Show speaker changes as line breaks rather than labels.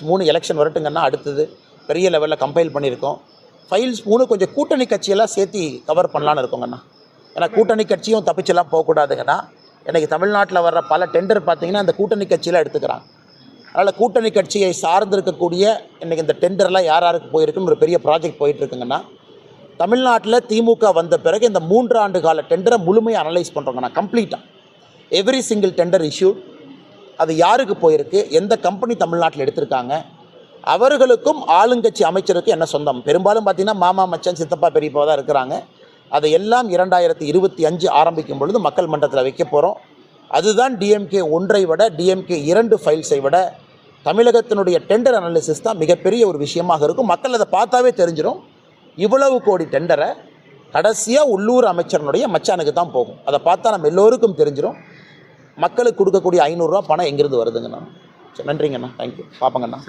3 election வரட்டுங்கன்னா அடுத்தது பெரிய லெவலில் கம்பைல் பண்ணியிருக்கோம். ஃபைல்ஸ் 3 கொஞ்சம் கூட்டணி கட்சியெல்லாம் சேர்த்து கவர் பண்ணலான்னு இருக்கோங்கண்ணா. ஏன்னா கூட்டணி கட்சியும் தப்பிச்செல்லாம் போகக்கூடாதுங்கண்ணா. எனக்கு தமிழ்நாட்டில் வர்ற பல டெண்டர் பார்த்தீங்கன்னா அந்த கூட்டணி கட்சியில் எடுத்துக்கிறாங்க. அதனால் கூட்டணி கட்சியை சார்ந்திருக்கக்கூடிய இன்றைக்கி இந்த டெண்டர்லாம் யார் யாருக்கு போயிருக்குன்னு ஒரு பெரிய ப்ராஜெக்ட் போயிட்டுருக்குங்கண்ணா. தமிழ்நாட்டில் திமுக வந்த பிறகு இந்த 3 ஆண்டு கால டெண்டரை முழுமையாக அனலைஸ் பண்ணுறோங்கண்ணா. கம்ப்ளீட்டாக எவ்ரி சிங்கிள் டெண்டர் இஷ்யூ, அது யாருக்கு போயிருக்கு, எந்த கம்பெனி தமிழ்நாட்டில் எடுத்திருக்காங்க, அவர்களுக்கும் ஆளுங்கட்சி அமைச்சருக்கும் என்ன சொந்தம். பெரும்பாலும் பார்த்திங்கன்னா மாமா மச்சான் சித்தப்பா பெரியப்பா தான் இருக்கிறாங்க. அதை எல்லாம் 2025 ஆரம்பிக்கும் பொழுது மக்கள் மன்றத்தில் வைக்க போகிறோம். அதுதான் டிஎம்கே 1 விட டிஎம்கே 2 ஃபைல்ஸை விட தமிழகத்தினுடைய டெண்டர் அனாலிசிஸ் தான் மிகப்பெரிய ஒரு விஷயமாக இருக்கும். மக்கள் அதை பார்த்தாவே தெரிஞ்சிடும். இவ்வளவு கோடி டெண்டரை கடைசியாக உள்ளூர் அமைச்சரனுடைய மச்சானுக்கு தான் போகும். அதை பார்த்தா நம்ம எல்லோருக்கும் தெரிஞ்சிடும். மக்களுக்கு கொடுக்கக்கூடிய 500 ரூபா பணம் எங்கேருந்து வருதுங்கண்ணா. சரி, நன்றிங்கண்ணா. தேங்க்யூ. பார்ப்பங்கண்ணா.